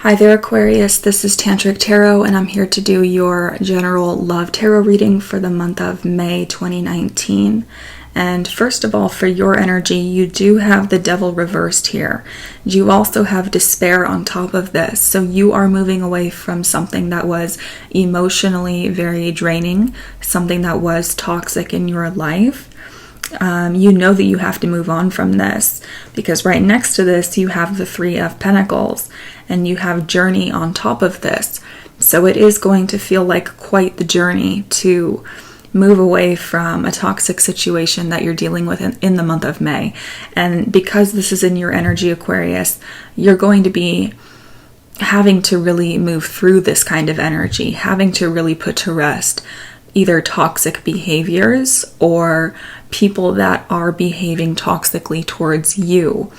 Hi there, Aquarius. This is Tantric Tarot, and I'm here to do your general love tarot reading for the month of May 2019. And first of all, for your energy, you do have the Devil reversed here. You also have despair on top of this. So you are moving away from something that was emotionally very draining, something that was toxic in your life. You know that you have to move on from this because right next to this you have the Three of Pentacles and you have journey on top of this. So it is going to feel like quite the journey to move away from a toxic situation that you're dealing with in the month of May. And because this is in your energy, Aquarius, you're going to be having to really move through this kind of energy, having to really put to rest either toxic behaviors or people that are behaving toxically towards you.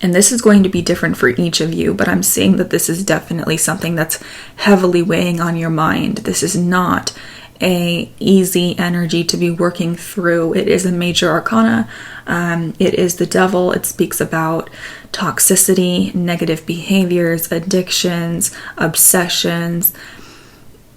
And this is going to be different for each of you, but I'm seeing that this is definitely something that's heavily weighing on your mind. This is not a easy energy to be working through. It is a major arcana. It is the Devil. It speaks about toxicity, negative behaviors, addictions, obsessions,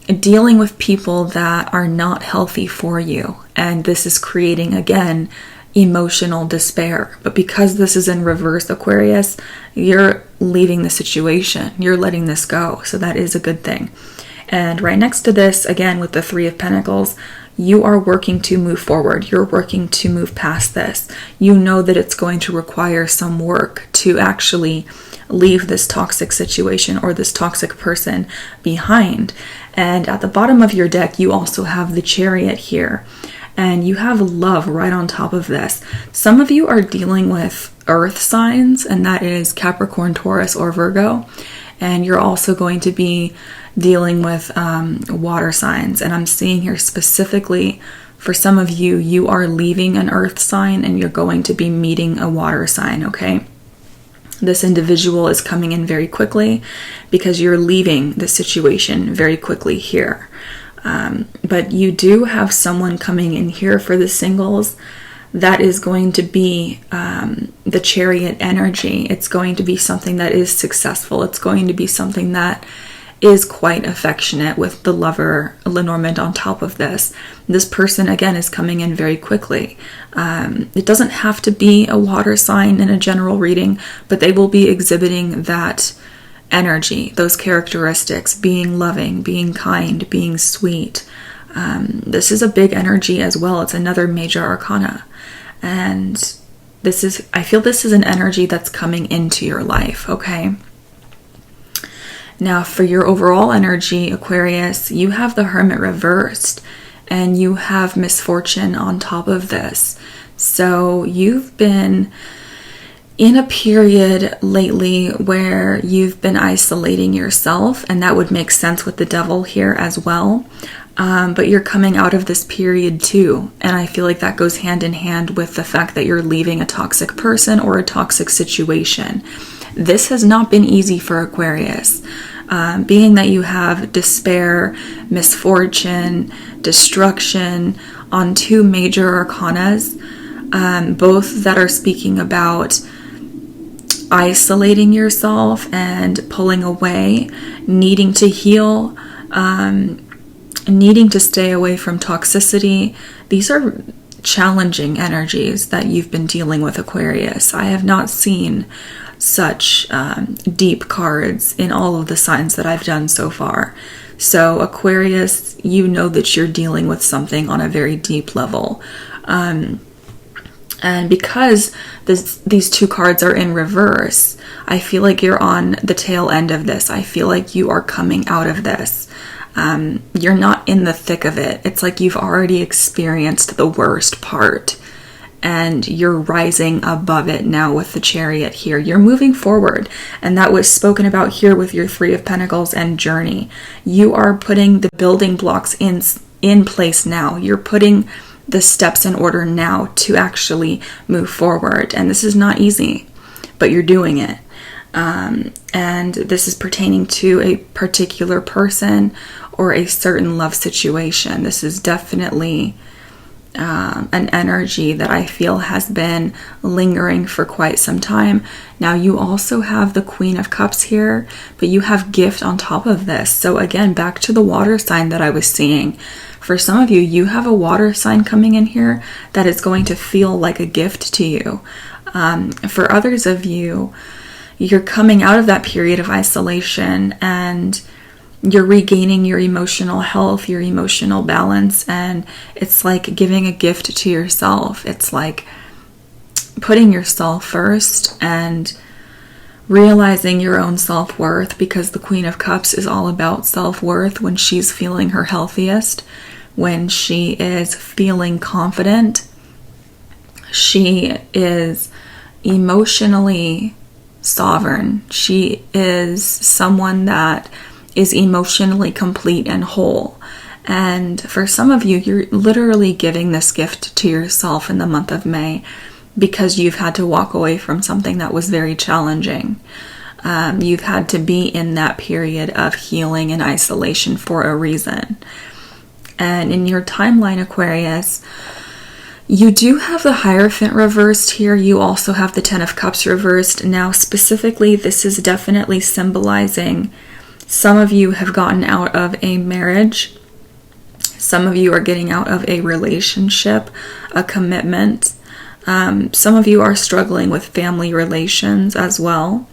dealing with people that are not healthy for you. And this is creating, again, emotional despair. But because this is in reverse, Aquarius, you're leaving the situation. You're letting this go. So that is a good thing. And right next to this, again, with the Three of Pentacles, you are working to move forward. You're working to move past this. You know that it's going to require some work to actually leave this toxic situation or this toxic person behind. And at the bottom of your deck, you also have the Chariot here. And you have love right on top of this. Some of you are dealing with earth signs, and that is Capricorn, Taurus, or Virgo. And you're also going to be dealing with water signs. And I'm seeing here specifically for some of you, you are leaving an earth sign and you're going to be meeting a water sign, okay? This individual is coming in very quickly because you're leaving the situation very quickly here. But you do have someone coming in here for the singles that is going to be the Chariot energy. It's going to be something that is successful. It's going to be something that is quite affectionate with the lover, Lenormand, on top of this. This person, again, is coming in very quickly. It doesn't have to be a water sign in a general reading, but they will be exhibiting that energy, those characteristics, being loving, being kind, being sweet. This is a big energy as well. It's another major arcana. And I feel this is an energy that's coming into your life, okay? Now, for your overall energy, Aquarius, you have the Hermit reversed and you have misfortune on top of this. So you've been in a period lately where you've been isolating yourself, and that would make sense with the Devil here as well. But you're coming out of this period too, and I feel like that goes hand in hand with the fact that you're leaving a toxic person or a toxic situation. This has not been easy for Aquarius. Being that you have despair, misfortune, destruction on two major arcanas, both that are speaking about isolating yourself and pulling away, needing to heal, needing to stay away from toxicity. These are challenging energies that you've been dealing with, Aquarius. I have not seen such deep cards in all of the signs that I've done so far. So Aquarius, you know that you're dealing with something on a very deep level. And because these two cards are in reverse, I feel like you're on the tail end of this. I feel like you are coming out of this. You're not in the thick of it. It's like you've already experienced the worst part and you're rising above it now with the Chariot here. You're moving forward, and that was spoken about here with your Three of Pentacles and journey. You are putting the building blocks in place now. You're putting the steps in order now to actually move forward, and this is not easy, but you're doing it. And this is pertaining to a particular person or a certain love situation. This is definitely an energy that I feel has been lingering for quite some time. Now you also have the Queen of Cups here, but you have gift on top of this. So again, back to the water sign that I was seeing. For some of you, you have a water sign coming in here that is going to feel like a gift to you. For others of you, you're coming out of that period of isolation and you're regaining your emotional health, your emotional balance, and it's like giving a gift to yourself. It's like putting yourself first and realizing your own self-worth, because the Queen of Cups is all about self-worth when she's feeling her healthiest, when she is feeling confident. She is emotionally sovereign. She is someone that is emotionally complete and whole. And for some of you, you're literally giving this gift to yourself in the month of May because you've had to walk away from something that was very challenging. You've had to be in that period of healing and isolation for a reason. And in your timeline, Aquarius, you do have the Hierophant reversed here. You also have the Ten of Cups reversed. Now, specifically, this is definitely symbolizing some of you have gotten out of a marriage. Some of you are getting out of a relationship, a commitment. Some of you are struggling with family relations as well.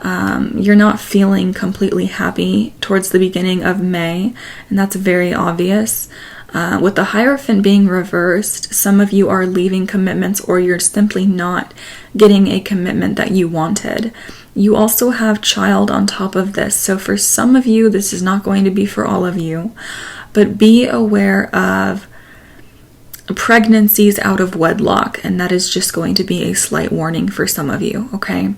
You're not feeling completely happy towards the beginning of May, and that's very obvious. With the Hierophant being reversed, some of you are leaving commitments, or you're simply not getting a commitment that you wanted. You also have child on top of this. So for some of you, this is not going to be for all of you, but be aware of pregnancies out of wedlock, and that is just going to be a slight warning for some of you, okay?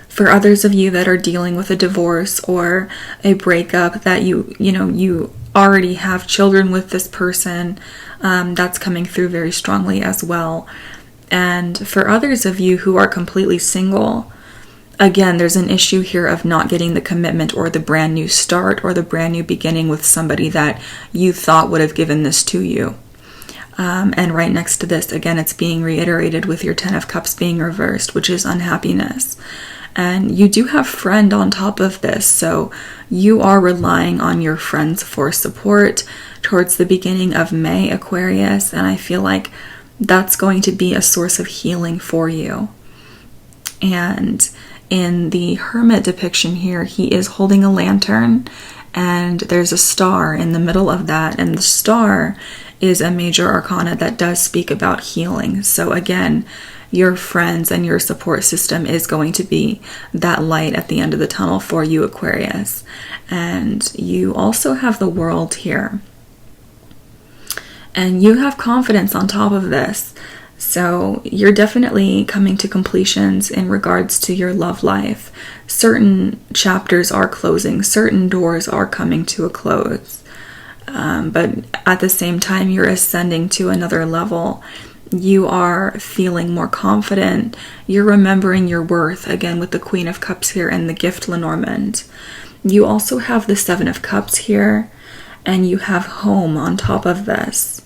For others of you that are dealing with a divorce or a breakup, that you already have children with this person, that's coming through very strongly as well. And for others of you who are completely single, again, there's an issue here of not getting the commitment or the brand new start or the brand new beginning with somebody that you thought would have given this to you. And right next to this, again, it's being reiterated with your Ten of Cups being reversed, which is unhappiness. And you do have friend on top of this, so you are relying on your friends for support towards the beginning of May, Aquarius, and I feel like that's going to be a source of healing for you. And in the Hermit depiction here, he is holding a lantern, and there's a star in the middle of that, and the star is a major arcana that does speak about healing. So again, your friends and your support system is going to be that light at the end of the tunnel for you, Aquarius. And you also have the World here. And you have confidence on top of this. So you're definitely coming to completions in regards to your love life. Certain chapters are closing. Certain doors are coming to a close. But at the same time, you're ascending to another level. You are feeling more confident. You're remembering your worth, again, with the Queen of Cups here and the gift Lenormand. You also have the Seven of Cups here, and you have home on top of this.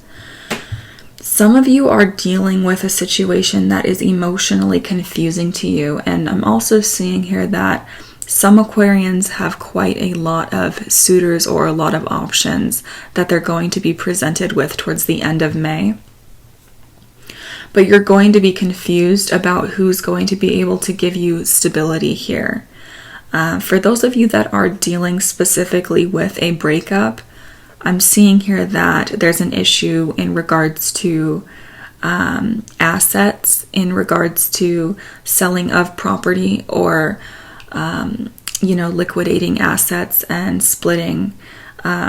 Some of you are dealing with a situation that is emotionally confusing to you, and I'm also seeing here that some Aquarians have quite a lot of suitors or a lot of options that they're going to be presented with towards the end of May. But you're going to be confused about who's going to be able to give you stability here. For those of you that are dealing specifically with a breakup, I'm seeing here that there's an issue in regards to assets, in regards to selling of property, or liquidating assets and splitting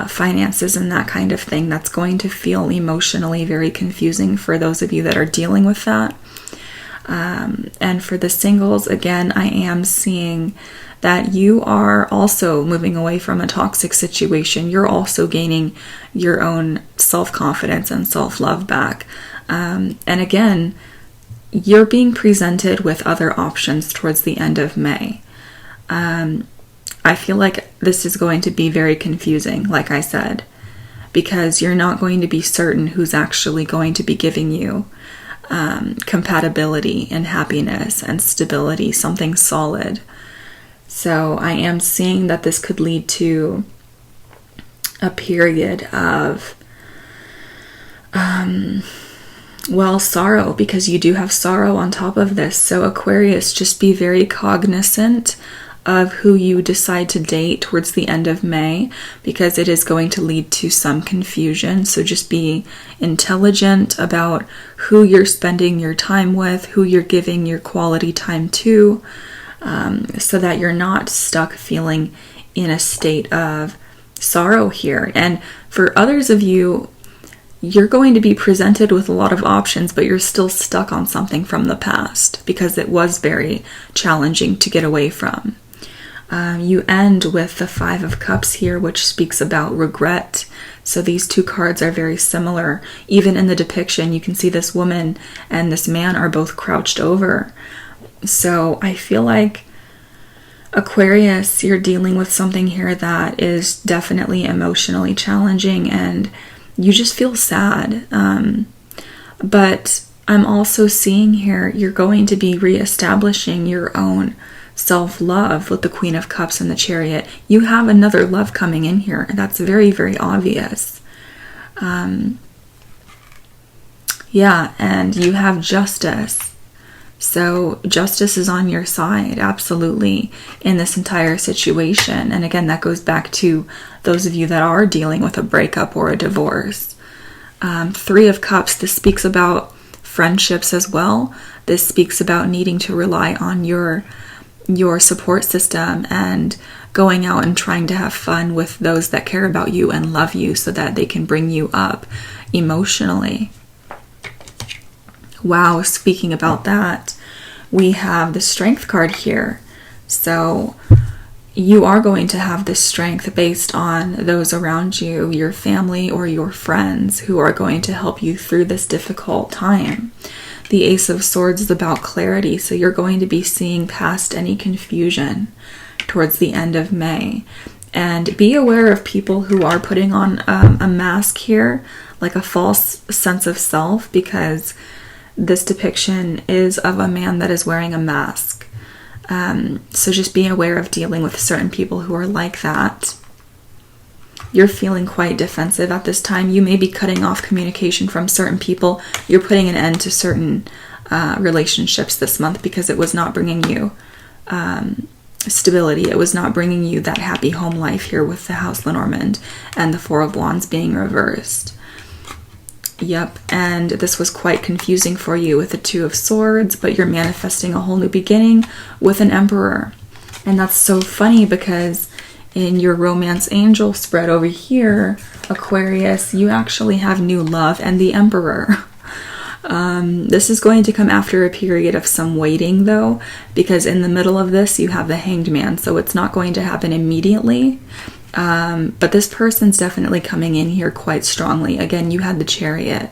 finances and that kind of thing. That's going to feel emotionally very confusing for those of you that are dealing with that. And for the singles, again, I am seeing that you are also moving away from a toxic situation. You're also gaining your own self-confidence and self-love back. And again, you're being presented with other options towards the end of May. I feel like this is going to be very confusing, like I said, because you're not going to be certain who's actually going to be giving you compatibility and happiness and stability, something solid. So I am seeing that this could lead to a period of sorrow, because you do have sorrow on top of this. So Aquarius, just be very cognizant of who you decide to date towards the end of May, because it is going to lead to some confusion. So just be intelligent about who you're spending your time with, who you're giving your quality time to, so that you're not stuck feeling in a state of sorrow here. And for others of you, you're going to be presented with a lot of options, but you're still stuck on something from the past because it was very challenging to get away from. You end with the Five of Cups here, which speaks about regret. So these two cards are very similar. Even in the depiction, you can see this woman and this man are both crouched over. So I feel like, Aquarius, you're dealing with something here that is definitely emotionally challenging, and you just feel sad. But I'm also seeing here you're going to be reestablishing your own self-love with the Queen of Cups and the Chariot. You have another love coming in here. That's very, very obvious. Yeah, and you have Justice. So justice is on your side, absolutely, in this entire situation. And again, that goes back to those of you that are dealing with a breakup or a divorce. Three of Cups, this speaks about friendships as well. This speaks about needing to rely on your support system and going out and trying to have fun with those that care about you and love you so that they can bring you up emotionally. Wow, speaking about that, we have the Strength card here. So you are going to have this strength based on those around you, your family or your friends, who are going to help you through this difficult time. The Ace of Swords is about clarity, so you're going to be seeing past any confusion towards the end of May. And be aware of people who are putting on a mask here, like a false sense of self, because this depiction is of a man that is wearing a mask. So just be aware of dealing with certain people who are like that. You're feeling quite defensive at this time. You may be cutting off communication from certain people. You're putting an end to certain relationships this month because it was not bringing you stability. It was not bringing you that happy home life here with the House Lenormand and the Four of Wands being reversed. Yep, and this was quite confusing for you with the Two of Swords, but you're manifesting a whole new beginning with an Emperor. And that's so funny because in your Romance Angel spread over here, Aquarius, you actually have new love and the Emperor. This is going to come after a period of some waiting, though, because in the middle of this, you have the Hanged Man, so it's not going to happen immediately. But this person's definitely coming in here quite strongly. Again, you had the Chariot.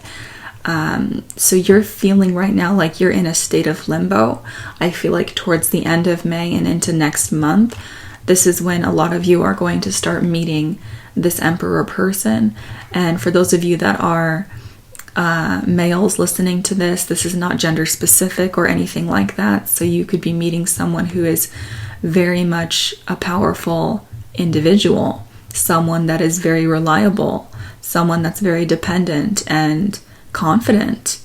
So you're feeling right now like you're in a state of limbo. I feel like towards the end of May and into next month, this is when a lot of you are going to start meeting this Emperor person. And for those of you that are males listening to this, this is not gender specific or anything like that. So you could be meeting someone who is very much a powerful individual, someone that is very reliable, someone that's very dependent and confident.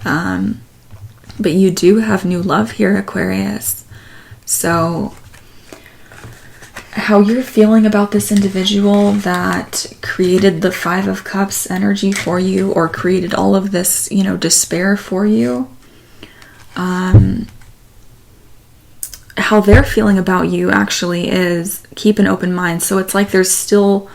But you do have new love here, Aquarius. So how you're feeling about this individual that created the Five of Cups energy for you, or created all of this, despair for you, how they're feeling about you actually is keep an open mind. So it's like there's still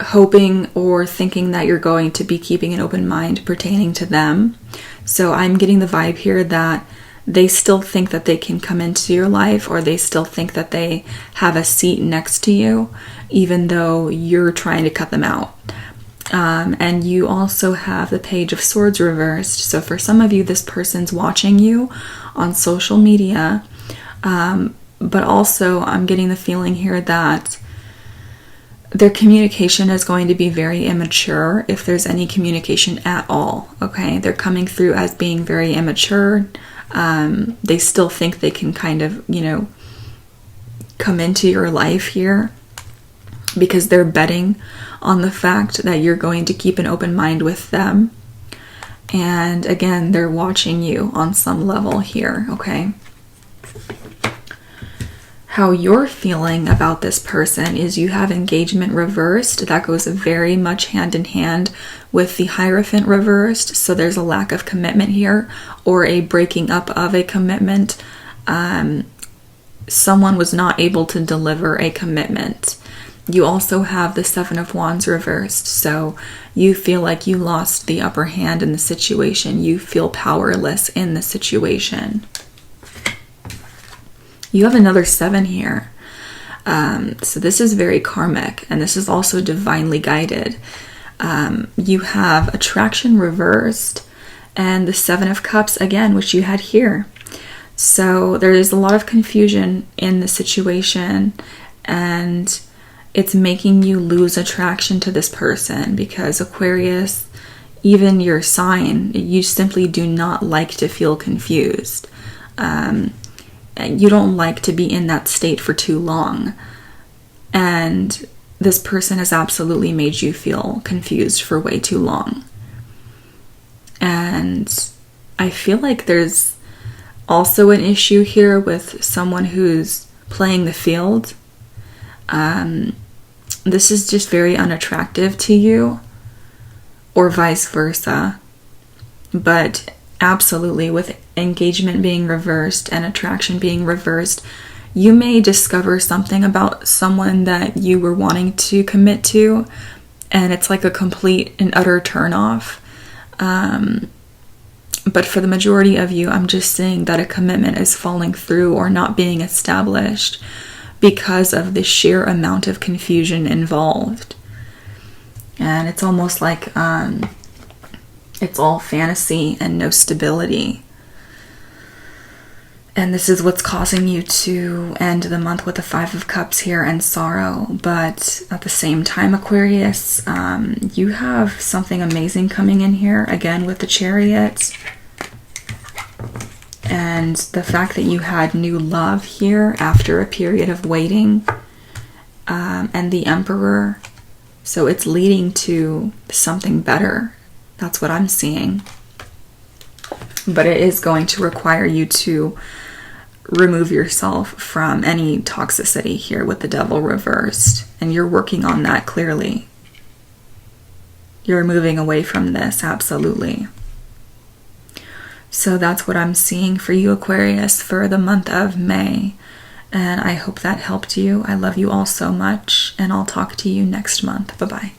hoping or thinking that you're going to be keeping an open mind pertaining to them. So I'm getting the vibe here that they still think that they can come into your life, or they still think that they have a seat next to you, even though you're trying to cut them out. And you also have the Page of Swords reversed. So for some of you, this person's watching you on social media. But also I'm getting the feeling here that their communication is going to be very immature, if there's any communication at all, okay? They're coming through as being very immature. They still think they can kind of, you know, come into your life here because they're betting on the fact that you're going to keep an open mind with them. And again, they're watching you on some level here, okay? How you're feeling about this person is you have engagement reversed. That goes very much hand in hand with the Hierophant reversed. So there's a lack of commitment here, or a breaking up of a commitment. Someone was not able to deliver a commitment. You also have the Seven of Wands reversed. So you feel like you lost the upper hand in the situation. You feel powerless in the situation. You have another 7 here. So this is very karmic, and this is also divinely guided. You have attraction reversed and the 7 of Cups again, which you had here. So there is a lot of confusion in the situation, and it's making you lose attraction to this person because Aquarius, even your sign, you simply do not like to feel confused. You don't like to be in that state for too long. And this person has absolutely made you feel confused for way too long. And I feel like there's also an issue here with someone who's playing the field. This is just very unattractive to you, or vice versa. But absolutely, with engagement being reversed and attraction being reversed, you may discover something about someone that you were wanting to commit to, and it's like a complete and utter turnoff. But for the majority of you, I'm just saying that a commitment is falling through or not being established because of the sheer amount of confusion involved. And it's almost like it's all fantasy and no stability. And this is what's causing you to end the month with the 5 of Cups here and sorrow. But at the same time, Aquarius, you have something amazing coming in here, again with the Chariot. And the fact that you had new love here after a period of waiting, and the Emperor. So it's leading to something better. That's what I'm seeing. But it is going to require you to remove yourself from any toxicity here with the Devil reversed. And you're working on that clearly. You're moving away from this, absolutely. So that's what I'm seeing for you, Aquarius, for the month of May. And I hope that helped you. I love you all so much, and I'll talk to you next month. Bye-bye.